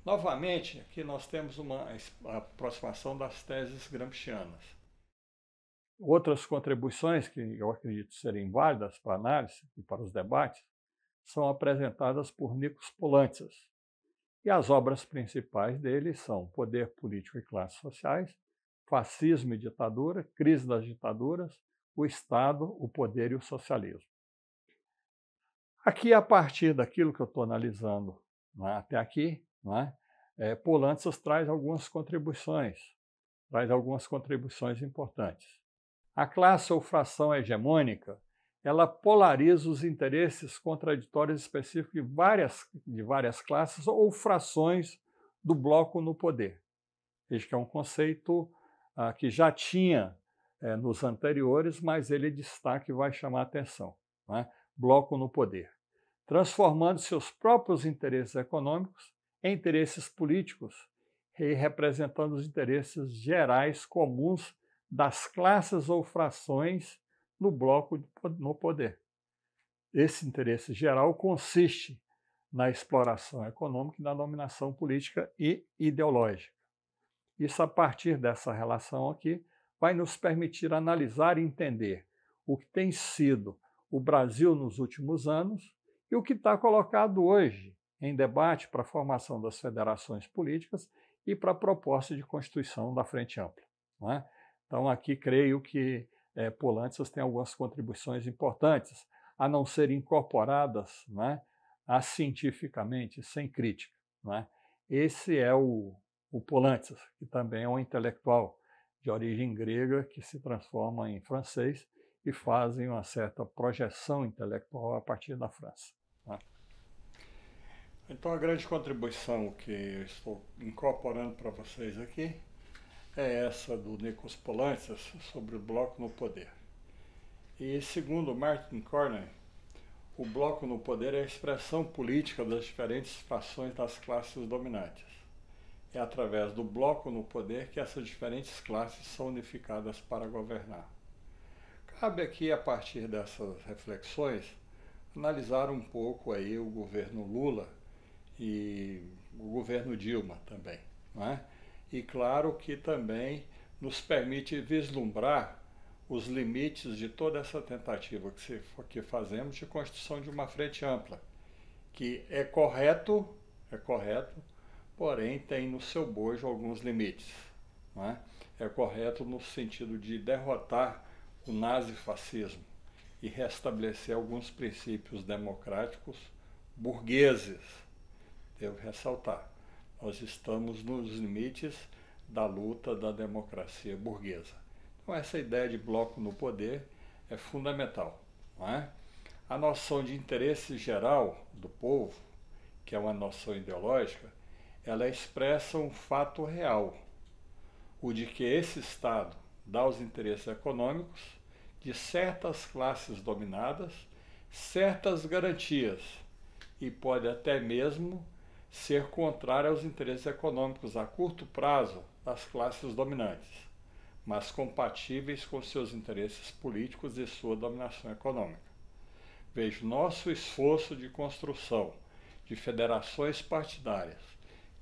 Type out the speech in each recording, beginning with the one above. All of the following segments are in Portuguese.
Novamente, aqui nós temos uma aproximação das teses gramscianas. Outras contribuições que eu acredito serem válidas para a análise e para os debates são apresentadas por Nikos Poulantzas. E as obras principais dele são Poder Político e Classes Sociais, Fascismo e Ditadura, Crise das Ditaduras, o Estado, o Poder e o Socialismo. Aqui, a partir daquilo que eu estou analisando até aqui, Poulantzas traz algumas contribuições importantes. A classe ou fração hegemônica, ela polariza os interesses contraditórios específicos de várias classes ou frações do bloco no poder. Veja que é um conceito que já tinha nos anteriores, mas ele destaca e vai chamar a atenção. Bloco no poder, transformando seus próprios interesses econômicos em interesses políticos e representando os interesses gerais comuns das classes ou frações no bloco no poder. Esse interesse geral consiste na exploração econômica e na dominação política e ideológica. Isso, a partir dessa relação aqui, vai nos permitir analisar e entender o que tem sido o Brasil nos últimos anos e o que está colocado hoje em debate para a formação das federações políticas e para a proposta de constituição da Frente Ampla. Então, aqui creio que Poulantzas tem algumas contribuições importantes a não serem incorporadas cientificamente, sem crítica. Esse é o Poulantzas, que também é um intelectual de origem grega que se transforma em francês e fazem uma certa projeção intelectual a partir da França. Então, a grande contribuição que eu estou incorporando para vocês aqui é essa do Nikos Poulantzas sobre o bloco no poder. E segundo Martin Cornyn, o bloco no poder é a expressão política das diferentes frações das classes dominantes. É através do bloco no poder que essas diferentes classes são unificadas para governar. Cabe aqui, a partir dessas reflexões, analisar um pouco aí o governo Lula e o governo Dilma também, E claro que também nos permite vislumbrar os limites de toda essa tentativa que fazemos de construção de uma frente ampla, que é correto, porém tem no seu bojo alguns limites. É correto no sentido de derrotar o nazifascismo e restabelecer alguns princípios democráticos burgueses. Devo ressaltar, nós estamos nos limites da luta da democracia burguesa. Então, essa ideia de bloco no poder é fundamental. A noção de interesse geral do povo, que é uma noção ideológica, ela expressa um fato real, o de que esse Estado dá aos interesses econômicos de certas classes dominadas certas garantias e pode até mesmo ser contrário aos interesses econômicos a curto prazo das classes dominantes, mas compatíveis com seus interesses políticos e sua dominação econômica. Vejo nosso esforço de construção de federações partidárias,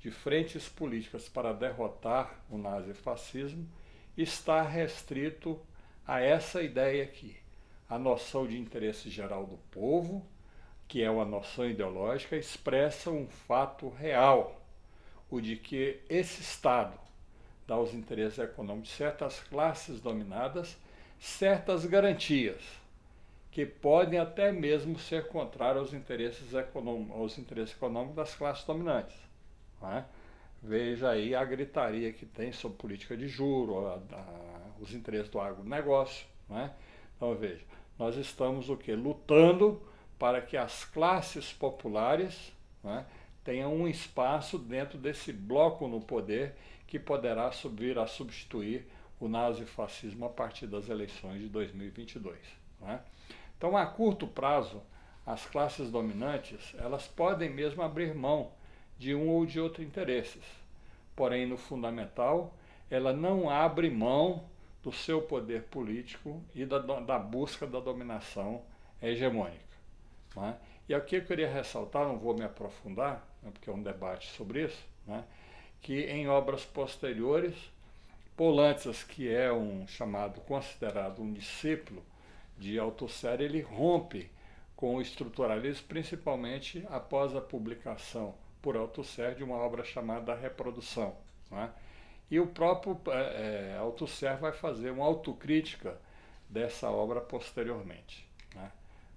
de frentes políticas para derrotar o nazifascismo, está restrito a essa ideia aqui, a noção de interesse geral do povo, que é uma noção ideológica, expressa um fato real, o de que esse Estado dá aos interesses econômicos de certas classes dominadas certas garantias, que podem até mesmo ser contrárias aos interesses econômicos das classes dominantes. Veja aí a gritaria que tem sobre política de juros, os interesses do agronegócio. Então veja, nós estamos o quê? Lutando para que as classes populares tenham um espaço dentro desse bloco no poder que poderá vir a substituir o nazifascismo a partir das eleições de 2022. Então, a curto prazo, as classes dominantes elas podem mesmo abrir mão de um ou de outro interesses. Porém, no fundamental, ela não abre mão do seu poder político e da busca da dominação hegemônica. E aqui eu queria ressaltar, não vou me aprofundar, né, porque é um debate sobre isso, né, que em obras posteriores, Poulantzas, que é considerado um discípulo de Althusser, ele rompe com o estruturalismo, principalmente após a publicação por Althusser de uma obra chamada Reprodução, né? E o próprio Althusser vai fazer uma autocrítica dessa obra posteriormente, né?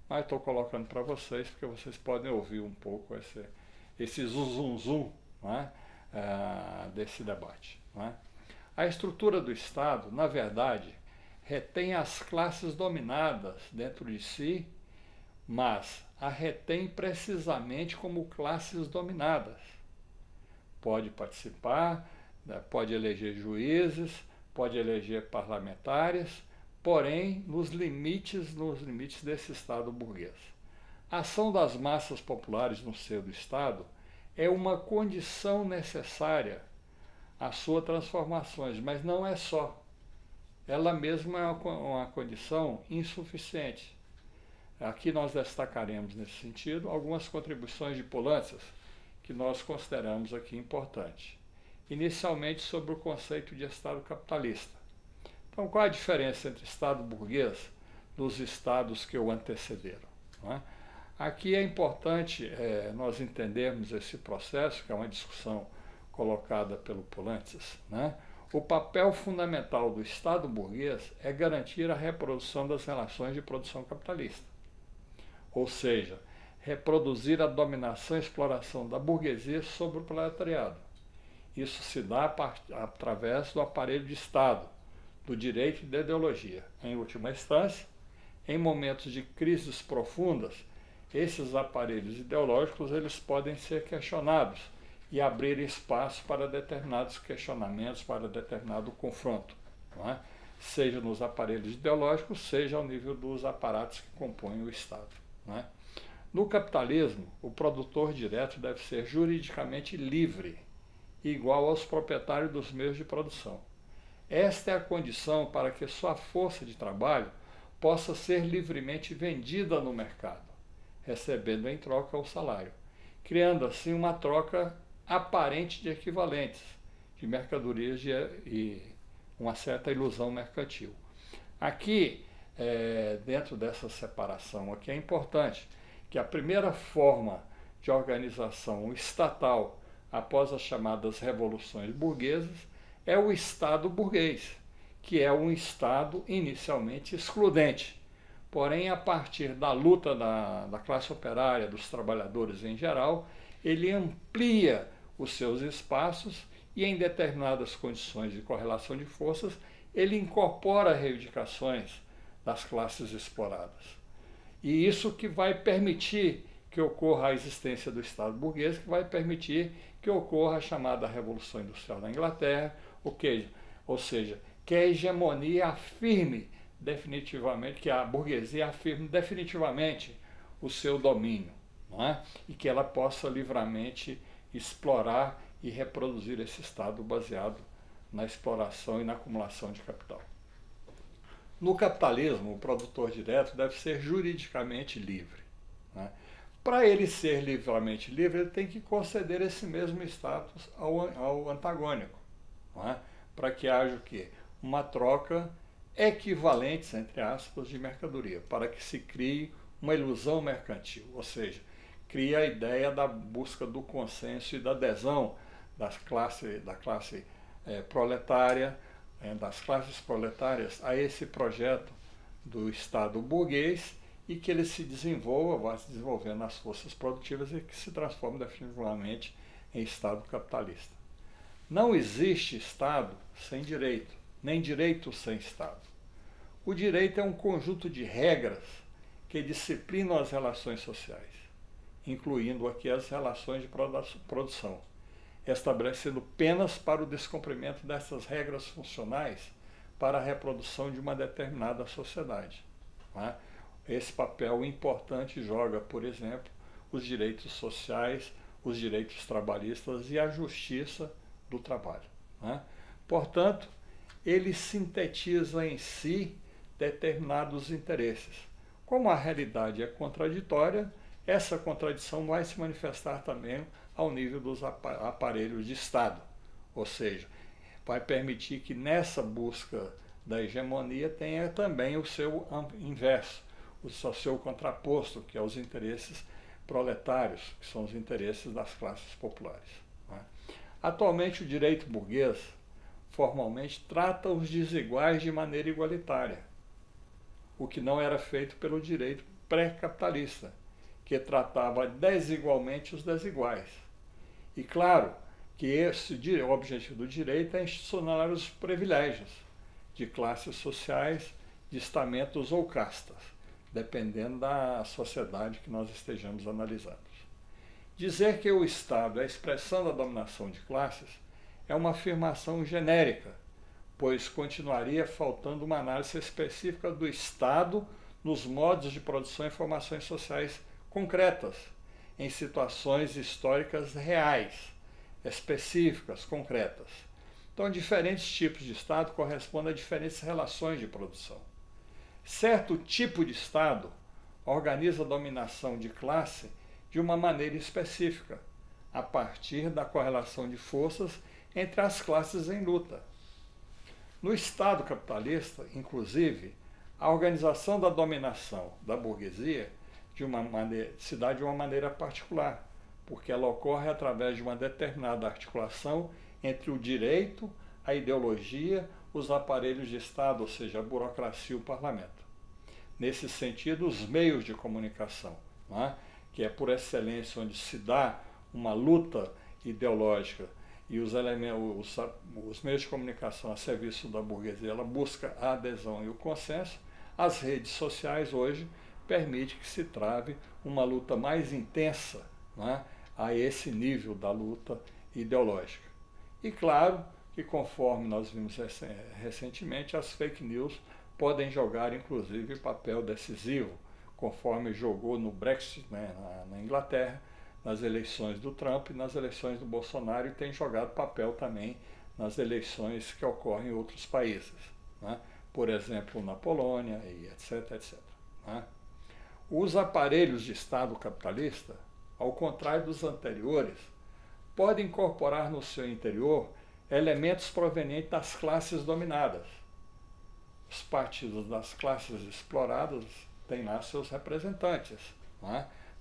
Mas estou colocando para vocês, porque vocês podem ouvir um pouco esse zum, né, desse debate, né? A estrutura do Estado, na verdade, retém as classes dominadas dentro de si, mas a retém precisamente como classes dominadas. Pode participar, pode eleger juízes, pode eleger parlamentares, porém nos limites desse Estado burguês. A ação das massas populares no seio do Estado é uma condição necessária às suas transformações, mas não é só. Ela mesma é uma condição insuficiente. Aqui nós destacaremos, nesse sentido, algumas contribuições de Poulantzas que nós consideramos aqui importantes. Inicialmente, sobre o conceito de Estado capitalista. Então, qual a diferença entre Estado burguês dos estados que o antecederam, não é? Aqui é importante nós entendermos esse processo, que é uma discussão colocada pelo Poulantzas, né? O papel fundamental do Estado burguês é garantir a reprodução das relações de produção capitalista, ou seja, reproduzir a dominação e exploração da burguesia sobre o proletariado. Isso se dá através do aparelho de Estado, do direito e da ideologia. Em última instância, em momentos de crises profundas, esses aparelhos ideológicos eles podem ser questionados e abrir espaço para determinados questionamentos, para determinado confronto, não é? Seja nos aparelhos ideológicos, seja ao nível dos aparatos que compõem o Estado, não é? No capitalismo, o produtor direto deve ser juridicamente livre, igual aos proprietários dos meios de produção. Esta é a condição para que sua força de trabalho possa ser livremente vendida no mercado, recebendo em troca o salário, criando assim uma troca aparente de equivalentes de mercadorias e uma certa ilusão mercantil. Aqui, dentro dessa separação aqui, é importante que a primeira forma de organização estatal após as chamadas revoluções burguesas é o Estado burguês, que é um Estado inicialmente excludente. Porém, a partir da luta da classe operária, dos trabalhadores em geral, ele amplia os seus espaços e, em determinadas condições de correlação de forças, ele incorpora reivindicações das classes exploradas. E isso que vai permitir que ocorra a existência do Estado burguês, que vai permitir que ocorra a chamada Revolução Industrial da Inglaterra, ou seja, que a hegemonia afirme definitivamente, que a burguesia afirme definitivamente o seu domínio, não é? E que ela possa livremente explorar e reproduzir esse Estado baseado na exploração e na acumulação de capital. No capitalismo, o produtor direto deve ser juridicamente livre, né? Para ele ser livremente livre, ele tem que conceder esse mesmo status ao antagônico, não é? Para que haja o quê? Uma troca equivalente, entre aspas, de mercadoria, para que se crie uma ilusão mercantil, ou seja, cria a ideia da busca do consenso e da adesão da classe proletária, das classes proletárias a esse projeto do Estado burguês e que ele se desenvolva, vá se desenvolvendo nas forças produtivas e que se transforme definitivamente em Estado capitalista. Não existe Estado sem direito, nem direito sem Estado. O direito é um conjunto de regras que disciplinam as relações sociais, incluindo aqui as relações de produção, estabelecendo penas para o descumprimento dessas regras funcionais para a reprodução de uma determinada sociedade, não é? Esse papel importante joga, por exemplo, os direitos sociais, os direitos trabalhistas e a justiça do trabalho, não é? Portanto, ele sintetiza em si determinados interesses. Como a realidade é contraditória, essa contradição vai se manifestar também ao nível dos aparelhos de Estado, ou seja, vai permitir que nessa busca da hegemonia tenha também o seu inverso, o seu contraposto, que é os interesses proletários, que são os interesses das classes populares. Né? Atualmente o direito burguês formalmente trata os desiguais de maneira igualitária, o que não era feito pelo direito pré-capitalista, que tratava desigualmente os desiguais. E claro que o objetivo do direito é institucionalizar os privilégios de classes sociais, de estamentos ou castas, dependendo da sociedade que nós estejamos analisando. Dizer que o Estado é a expressão da dominação de classes é uma afirmação genérica, pois continuaria faltando uma análise específica do Estado nos modos de produção e formações sociais concretas, em situações históricas reais, específicas, concretas. Então, diferentes tipos de Estado correspondem a diferentes relações de produção. Certo tipo de Estado organiza a dominação de classe de uma maneira específica, a partir da correlação de forças entre as classes em luta. No Estado capitalista, inclusive, a organização da dominação da burguesia se dá de uma maneira particular, porque ela ocorre através de uma determinada articulação entre o direito, a ideologia, os aparelhos de Estado, ou seja, a burocracia e o parlamento. Nesse sentido, os meios de comunicação, que é por excelência onde se dá uma luta ideológica e os meios de comunicação a serviço da burguesia, ela busca a adesão e o consenso. As redes sociais hoje permitem que se trave uma luta mais intensa a esse nível da luta ideológica. E claro que, conforme nós vimos recentemente, as fake news podem jogar inclusive papel decisivo, conforme jogou no Brexit, na Inglaterra, nas eleições do Trump e nas eleições do Bolsonaro, e tem jogado papel também nas eleições que ocorrem em outros países, por exemplo, na Polônia, e etc, etc. Os aparelhos de Estado capitalista, ao contrário dos anteriores, podem incorporar no seu interior elementos provenientes das classes dominadas. Os partidos das classes exploradas têm lá seus representantes,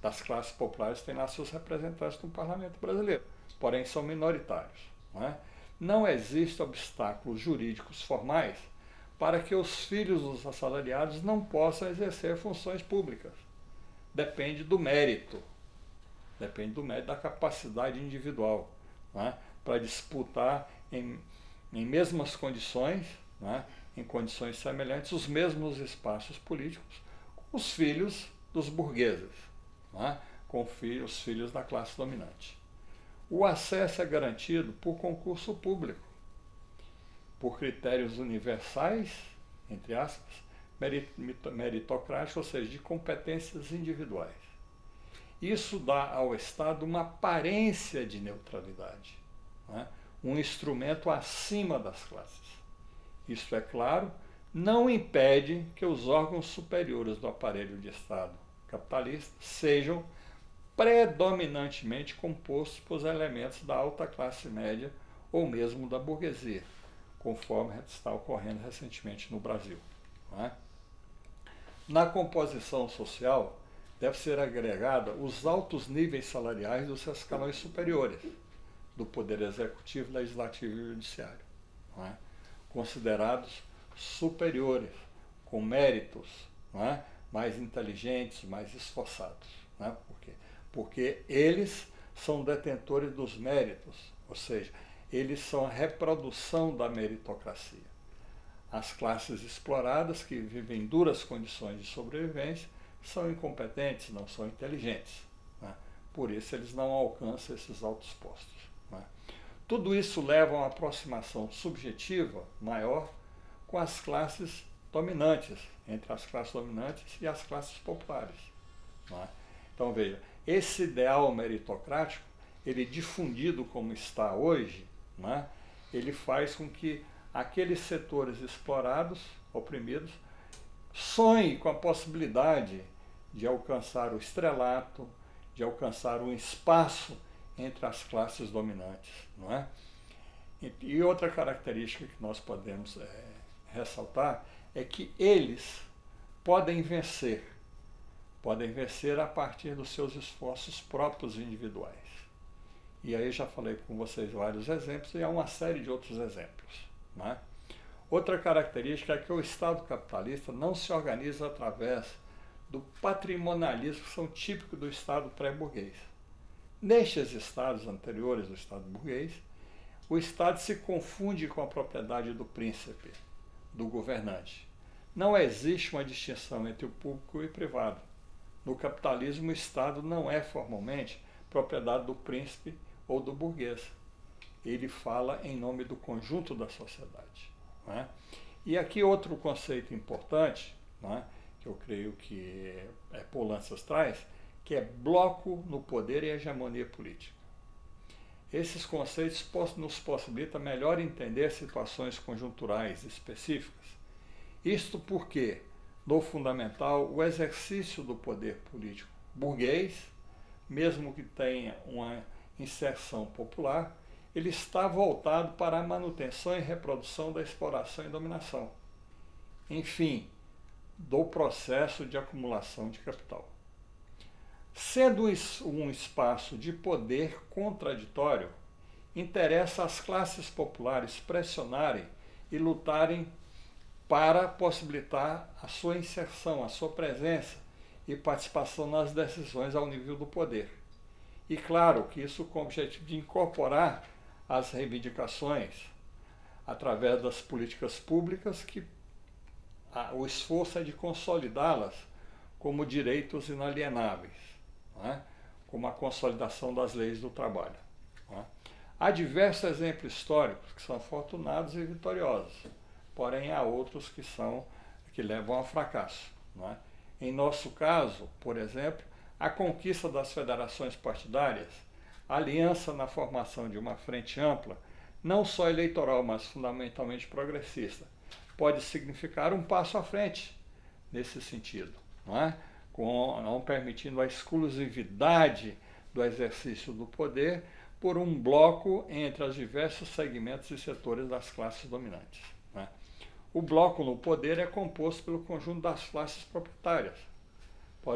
das classes populares têm lá seus representantes no parlamento brasileiro, porém são minoritários. Não existem obstáculos jurídicos formais para que os filhos dos assalariados não possam exercer funções públicas. Depende do mérito da capacidade individual, para disputar em mesmas condições, em condições semelhantes, os mesmos espaços políticos com os filhos dos burgueses, com os filhos da classe dominante. O acesso é garantido por concurso público, por critérios universais, entre aspas, meritocráticos, ou seja, de competências individuais. Isso dá ao Estado uma aparência de neutralidade, um instrumento acima das classes. Isso, é claro, não impede que os órgãos superiores do aparelho de Estado capitalista sejam predominantemente compostos por elementos da alta classe média ou mesmo da burguesia, conforme está ocorrendo recentemente no Brasil. Na composição social, deve ser agregada os altos níveis salariais dos escalões superiores, do Poder Executivo, Legislativo e Judiciário, considerados superiores, com méritos, mais inteligentes, mais esforçados. Por quê? Porque eles são detentores dos méritos, ou seja, eles são a reprodução da meritocracia. As classes exploradas, que vivem em duras condições de sobrevivência, são incompetentes, não são inteligentes. Por isso eles não alcançam esses altos postos. Tudo isso leva a uma aproximação subjetiva maior com as classes dominantes, entre as classes dominantes e as classes populares. Então veja, esse ideal meritocrático, ele difundido como está hoje, ele faz com que aqueles setores explorados, oprimidos, sonhem com a possibilidade de alcançar o estrelato, de alcançar um espaço entre as classes dominantes, não é? E outra característica que nós podemos ressaltar é que eles podem vencer a partir dos seus esforços próprios individuais. E aí já falei com vocês vários exemplos e há uma série de outros exemplos, não é? Outra característica é que o Estado capitalista não se organiza através do patrimonialismo que são típicos do Estado pré-burguês. Nestes estados anteriores do Estado burguês, o Estado se confunde com a propriedade do príncipe, do governante. Não existe uma distinção entre o público e o privado. No capitalismo, o Estado não é formalmente propriedade do príncipe ou do burguês. Ele fala em nome do conjunto da sociedade. Não é? E aqui outro conceito importante, não é? Que eu creio que Poulantzas traz, que é bloco no poder e hegemonia política. Esses conceitos nos possibilitam melhor entender situações conjunturais específicas. Isto porque, no fundamental, o exercício do poder político burguês, mesmo que tenha uma inserção popular, ele está voltado para a manutenção e reprodução da exploração e dominação. Enfim, do processo de acumulação de capital. Sendo um espaço de poder contraditório, interessa às classes populares pressionarem e lutarem para possibilitar a sua inserção, a sua presença e participação nas decisões ao nível do poder. E claro que isso com o objetivo de incorporar as reivindicações através das políticas públicas, que o esforço é de consolidá-las como direitos inalienáveis, não é? Como a consolidação das leis do trabalho. Não é? Há diversos exemplos históricos que são afortunados e vitoriosos, porém há outros que levam ao fracasso. Não é? Em nosso caso, por exemplo, a conquista das federações partidárias, a aliança na formação de uma frente ampla, não só eleitoral, mas fundamentalmente progressista, pode significar um passo à frente nesse sentido, não é? Não permitindo a exclusividade do exercício do poder por um bloco entre os diversos segmentos e setores das classes dominantes. Não é? O bloco no poder é composto pelo conjunto das classes proprietárias.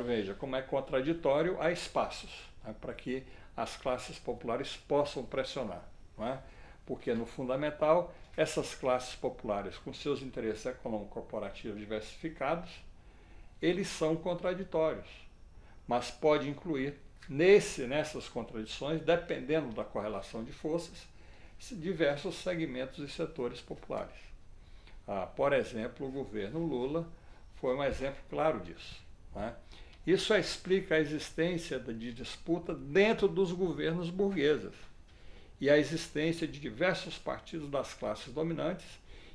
Veja como é contraditório, há espaços, né, para que as classes populares possam pressionar. Não é? Porque, no fundamental, essas classes populares, com seus interesses econômico-corporativos diversificados, eles são contraditórios, mas pode incluir nessas contradições, dependendo da correlação de forças, diversos segmentos e setores populares. Por exemplo, o governo Lula foi um exemplo claro disso. Né? Isso explica a existência de disputa dentro dos governos burgueses e a existência de diversos partidos das classes dominantes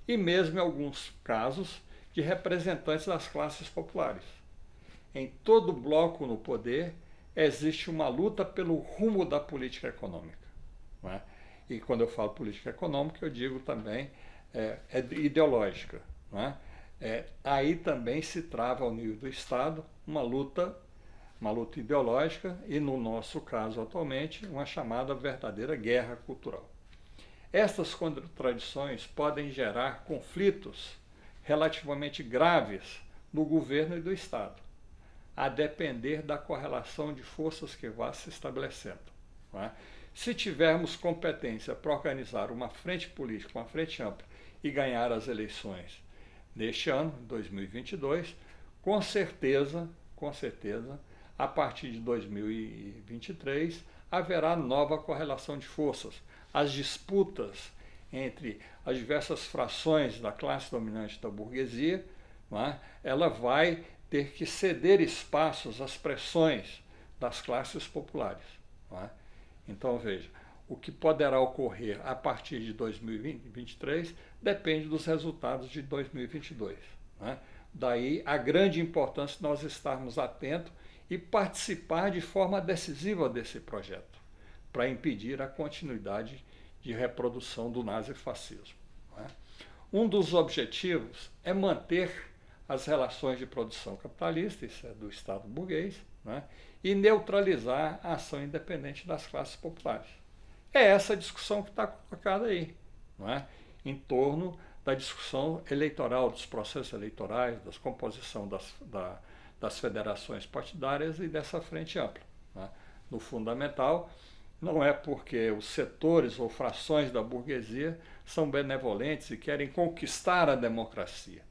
e mesmo, em alguns casos, de representantes das classes populares. Em todo bloco no poder, existe uma luta pelo rumo da política econômica. Não é? E quando eu falo política econômica, eu digo também ideológica. Não é? Aí também se trava, ao nível do Estado, uma luta ideológica e, no nosso caso atualmente, uma chamada verdadeira guerra cultural. Estas contradições podem gerar conflitos relativamente graves no governo e do Estado, a depender da correlação de forças que vá se estabelecendo. Não é? Se tivermos competência para organizar uma frente política, uma frente ampla e ganhar as eleições neste ano, 2022, com certeza, a partir de 2023, haverá nova correlação de forças. As disputas entre as diversas frações da classe dominante da burguesia, não é? Ela vai ter que ceder espaços às pressões das classes populares. Não é? Então, veja, o que poderá ocorrer a partir de 2023 depende dos resultados de 2022. Não é? Daí a grande importância de nós estarmos atentos e participar de forma decisiva desse projeto, para impedir a continuidade de reprodução do nazifascismo. Não é? Um dos objetivos é manter as relações de produção capitalista, isso é do Estado burguês, né? E neutralizar a ação independente das classes populares. É essa a discussão que está colocada aí, não é? Em torno da discussão eleitoral, dos processos eleitorais, da composição das federações partidárias e dessa frente ampla. Né? No fundamental, não é porque os setores ou frações da burguesia são benevolentes e querem conquistar a democracia.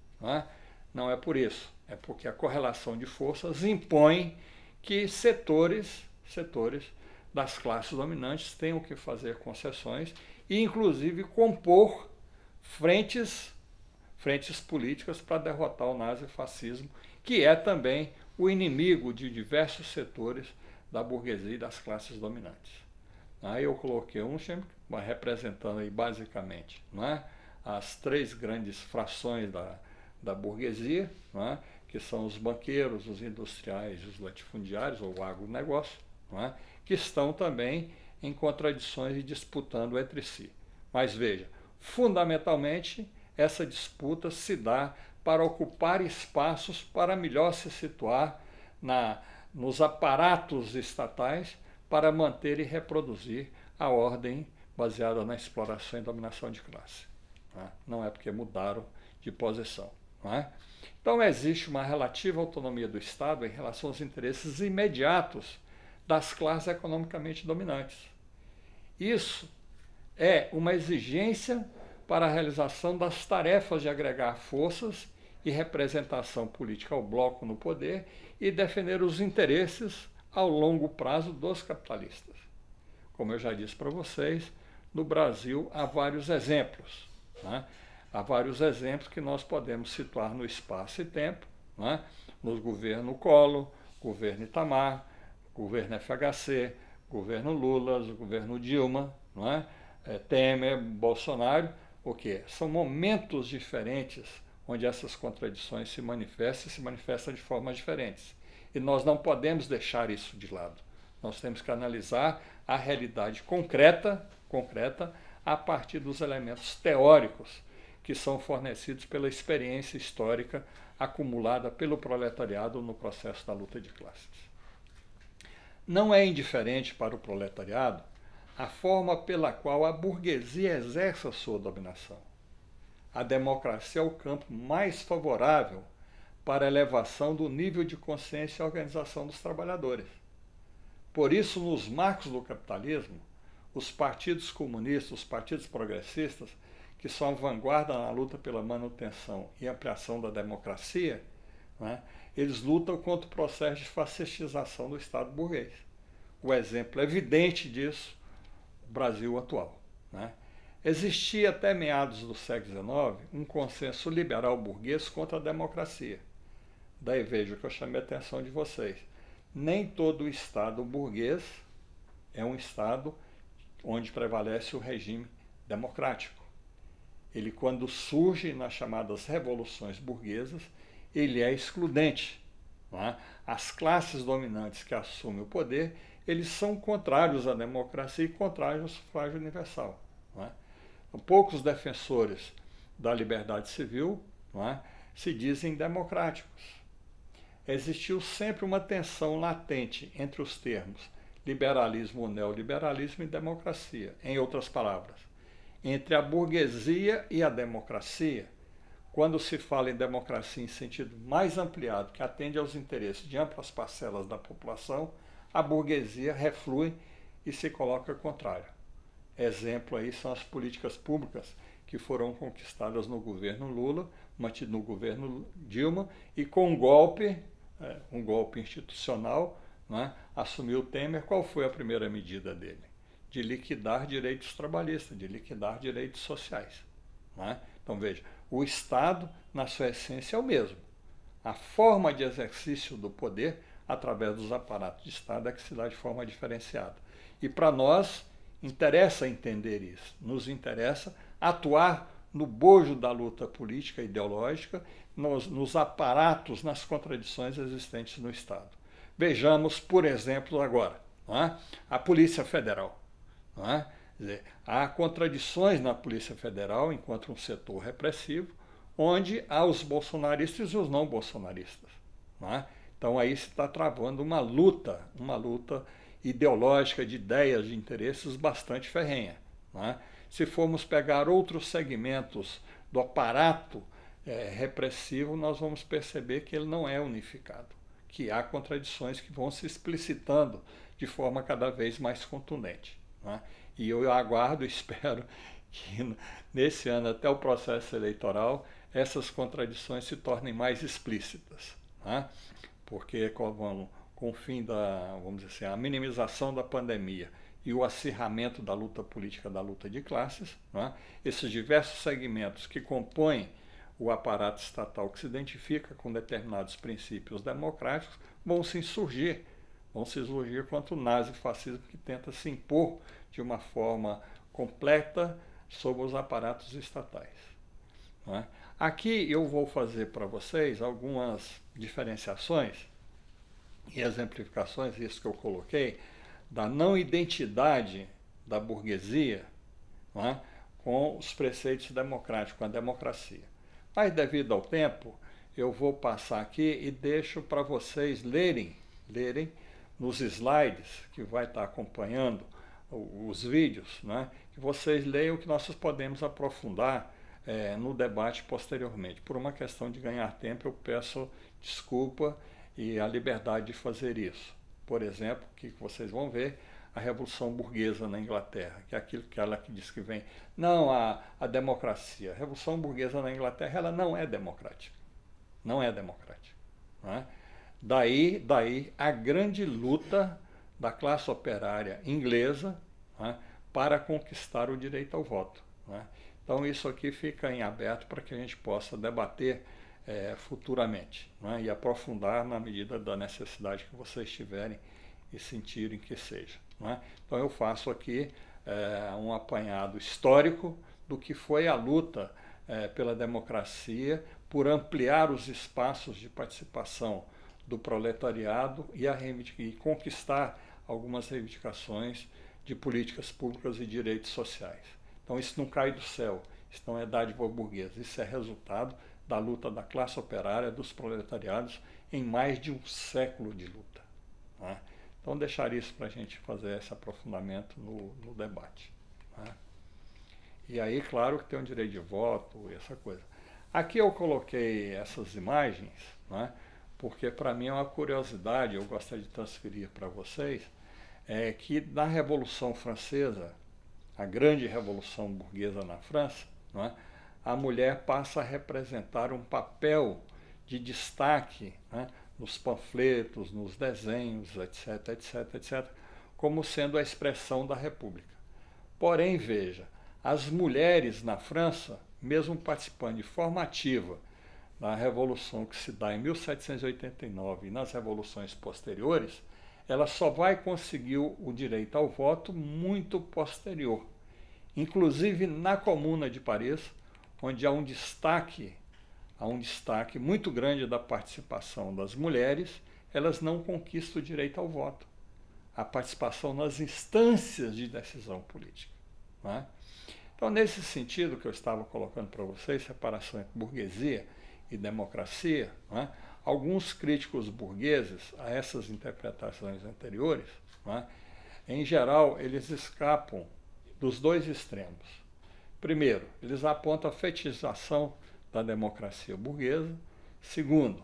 Não é por isso, é porque a correlação de forças impõe que setores das classes dominantes tenham que fazer concessões e, inclusive, compor frentes políticas para derrotar o nazifascismo, que é também o inimigo de diversos setores da burguesia e das classes dominantes. Aí eu coloquei um representando aí basicamente, as três grandes frações da burguesia, que são os banqueiros, os industriais e os latifundiários, ou o agronegócio, que estão também em contradições e disputando entre si. Mas veja, fundamentalmente, essa disputa se dá para ocupar espaços para melhor se situar nos aparatos estatais para manter e reproduzir a ordem baseada na exploração e dominação de classe. Não é porque mudaram de posição. Então existe uma relativa autonomia do Estado em relação aos interesses imediatos das classes economicamente dominantes. Isso é uma exigência para a realização das tarefas de agregar forças e representação política ao bloco no poder e defender os interesses ao longo prazo dos capitalistas. Como eu já disse para vocês, no Brasil há vários exemplos. Há vários exemplos que nós podemos situar no espaço e tempo, no governo Collor, governo Itamar, governo FHC, governo Lula, governo Dilma, Temer, Bolsonaro, o quê? São momentos diferentes onde essas contradições se manifestam de formas diferentes. E nós não podemos deixar isso de lado. Nós temos que analisar a realidade concreta a partir dos elementos teóricos que são fornecidos pela experiência histórica acumulada pelo proletariado no processo da luta de classes. Não é indiferente para o proletariado a forma pela qual a burguesia exerce a sua dominação. A democracia é o campo mais favorável para a elevação do nível de consciência e organização dos trabalhadores. Por isso, nos marcos do capitalismo, os partidos comunistas, os partidos progressistas, que são a vanguarda na luta pela manutenção e ampliação da democracia, eles lutam contra o processo de fascistização do Estado burguês. O exemplo evidente disso, o Brasil atual. Existia até meados do século XIX um consenso liberal burguês contra a democracia. Daí veja que eu chamei a atenção de vocês. Nem todo o Estado burguês é um Estado onde prevalece o regime democrático. Ele, quando surge nas chamadas revoluções burguesas, ele é excludente. As classes dominantes que assumem o poder, eles são contrários à democracia e contrários ao sufrágio universal. Poucos defensores da liberdade civil se dizem democráticos. Existiu sempre uma tensão latente entre os termos liberalismo ou neoliberalismo e democracia. Em outras palavras, entre a burguesia e a democracia, quando se fala em democracia em sentido mais ampliado, que atende aos interesses de amplas parcelas da população, a burguesia reflui e se coloca contrário. Exemplo aí são as políticas públicas que foram conquistadas no governo Lula, mantido no governo Dilma, e com um golpe institucional, assumiu o Temer. Qual foi a primeira medida dele? De liquidar direitos trabalhistas, de liquidar direitos sociais. Então veja, o Estado, na sua essência, é o mesmo. A forma de exercício do poder, através dos aparatos de Estado, é que se dá de forma diferenciada. E para nós, interessa entender isso, nos interessa atuar no bojo da luta política e ideológica, nos aparatos, nas contradições existentes no Estado. Vejamos, por exemplo, agora, a Polícia Federal. Quer dizer, há contradições na Polícia Federal enquanto um setor repressivo, onde há os bolsonaristas e os não bolsonaristas. Não é? Então aí se está travando uma luta ideológica de ideias, de interesses bastante ferrenha. Não é? Se formos pegar outros segmentos do aparato repressivo, nós vamos perceber que ele não é unificado, que há contradições que vão se explicitando de forma cada vez mais contundente. Não é? E eu aguardo e espero que nesse ano, até o processo eleitoral, essas contradições se tornem mais explícitas. Né? Porque com o fim da, vamos dizer assim, a minimização da pandemia e o acirramento da luta política, da luta de classes, né? Esses diversos segmentos que compõem o aparato estatal que se identifica com determinados princípios democráticos vão se insurgir contra o nazifascismo que tenta se impor de uma forma completa sobre os aparatos estatais. Né? Aqui eu vou fazer para vocês algumas diferenciações e exemplificações, isso que eu coloquei, da não identidade da burguesia, né, com os preceitos democráticos, com a democracia. Mas devido ao tempo, eu vou passar aqui e deixo para vocês lerem nos slides que vai estar acompanhando os vídeos, né, que vocês leiam que nós podemos aprofundar no debate posteriormente. Por uma questão de ganhar tempo, eu peço desculpa e a liberdade de fazer isso. Por exemplo, que vocês vão ver a Revolução Burguesa na Inglaterra, que é aquilo que ela diz que vem. Não, a democracia. A Revolução Burguesa na Inglaterra, ela não é democrática. Não é democrática. Não é? Daí a grande luta da classe operária inglesa, não é, para conquistar o direito ao voto. Não é? Então isso aqui fica em aberto para que a gente possa debater futuramente, não é? E aprofundar na medida da necessidade que vocês tiverem e sentirem que seja. Não é? Então eu faço aqui um apanhado histórico do que foi a luta pela democracia, por ampliar os espaços de participação do proletariado e conquistar algumas reivindicações de políticas públicas e direitos sociais. Então isso não cai do céu, isso não é dádiva burguesa, isso é resultado da luta da classe operária, dos proletariados, em mais de um século de luta. Né? Então deixar isso para a gente fazer esse aprofundamento no debate. Né? E aí, claro que tem o direito de voto, essa coisa. Aqui eu coloquei essas imagens, né, porque para mim é uma curiosidade, eu gostaria de transferir para vocês, que na Revolução Francesa, a grande Revolução Burguesa na França, né, a mulher passa a representar um papel de destaque, né, nos panfletos, nos desenhos, etc., etc., etc., como sendo a expressão da República. Porém, veja, as mulheres na França, mesmo participando de forma ativa na Revolução que se dá em 1789 e nas revoluções posteriores, ela só vai conseguir o direito ao voto muito posterior. Inclusive na Comuna de Paris, onde há um destaque muito grande da participação das mulheres, elas não conquistam o direito ao voto. A participação nas instâncias de decisão política. Né? Então, nesse sentido que eu estava colocando para vocês, separação entre burguesia e democracia, né? Alguns críticos burgueses a essas interpretações anteriores, né? Em geral, eles escapam dos dois extremos. Primeiro, eles apontam a fetichização da democracia burguesa. Segundo,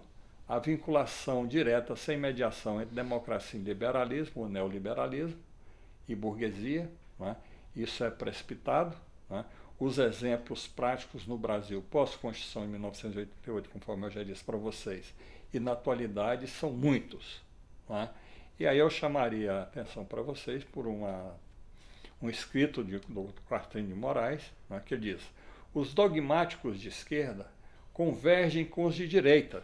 a vinculação direta, sem mediação, entre democracia e liberalismo, ou neoliberalismo, e burguesia. Né? Isso é precipitado. Né? Os exemplos práticos no Brasil, pós-Constituição de 1988, conforme eu já disse para vocês, e na atualidade, são muitos. Né? E aí eu chamaria a atenção para vocês por um escrito do Quartrim de Moraes, né, que diz: os dogmáticos de esquerda convergem com os de direita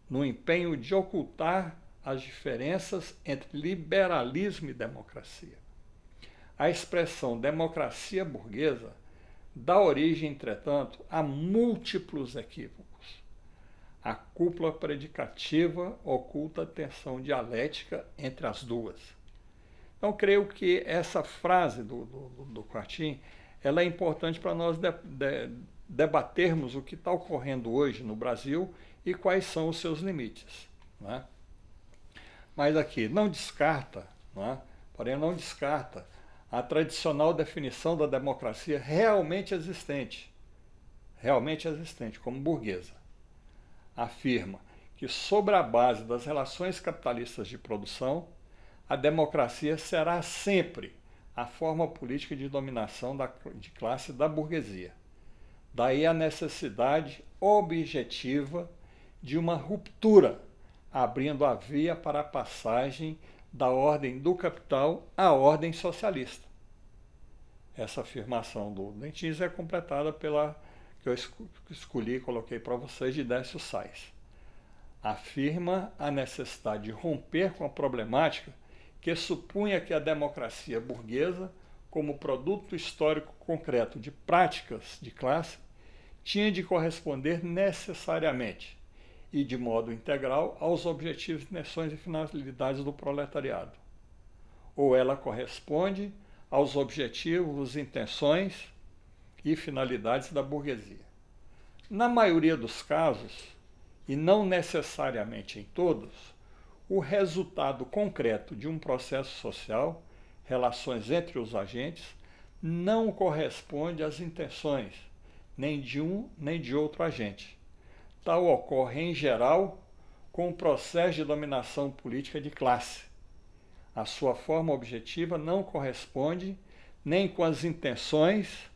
no empenho de ocultar as diferenças entre liberalismo e democracia. A expressão democracia burguesa dá origem, entretanto, a múltiplos equívocos. A cúpula predicativa oculta a tensão dialética entre as duas. Então, creio que essa frase do Quartrim, ela é importante para nós debatermos o que está ocorrendo hoje no Brasil e quais são os seus limites, né? Mas aqui não descarta, né? Porém não descarta a tradicional definição da democracia realmente existente, como burguesa. Afirma que, sobre a base das relações capitalistas de produção, a democracia será sempre a forma política de dominação de classe da burguesia. Daí a necessidade objetiva de uma ruptura, abrindo a via para a passagem da ordem do capital à ordem socialista. Essa afirmação do Dentins é completada pela que eu escolhi e coloquei para vocês, de Décio Sais. Afirma a necessidade de romper com a problemática que supunha que a democracia burguesa, como produto histórico concreto de práticas de classe, tinha de corresponder necessariamente e de modo integral aos objetivos, intenções e finalidades do proletariado. Ou ela corresponde aos objetivos, intenções e finalidades da burguesia. Na maioria dos casos, e não necessariamente em todos, o resultado concreto de um processo social, relações entre os agentes, não corresponde às intenções nem de um nem de outro agente. Tal ocorre, em geral, com o processo de dominação política de classe. A sua forma objetiva não corresponde nem com as intenções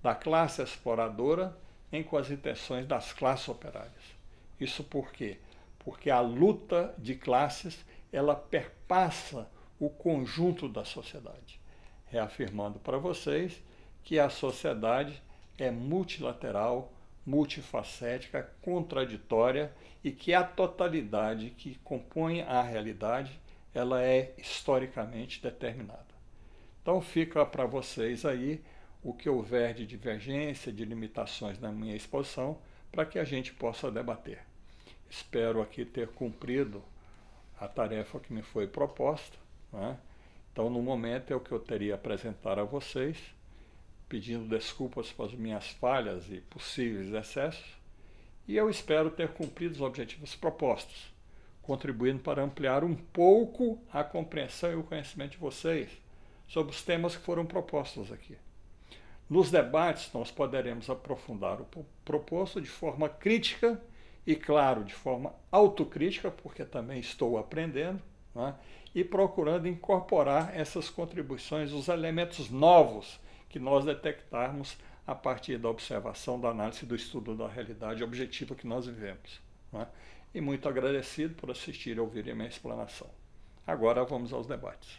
da classe exploradora, nem com as intenções das classes operárias. Isso por quê? Porque a luta de classes, ela perpassa o conjunto da sociedade, reafirmando para vocês que a sociedade é multilateral, multifacética, contraditória e que a totalidade que compõe a realidade, ela é historicamente determinada. Então fica para vocês aí o que houver de divergência, de limitações na minha exposição, para que a gente possa debater. Espero aqui ter cumprido a tarefa que me foi proposta, né? Então, no momento, é o que eu teria a apresentar a vocês, pedindo desculpas pelas minhas falhas e possíveis excessos, e eu espero ter cumprido os objetivos propostos, contribuindo para ampliar um pouco a compreensão e o conhecimento de vocês sobre os temas que foram propostos aqui. Nos debates, nós poderemos aprofundar o proposto de forma crítica e, claro, de forma autocrítica, porque também estou aprendendo, né? E procurando incorporar essas contribuições, os elementos novos que nós detectarmos a partir da observação, da análise e do estudo da realidade objetiva que nós vivemos, né? E muito agradecido por assistir e ouvir a minha explanação. Agora vamos aos debates.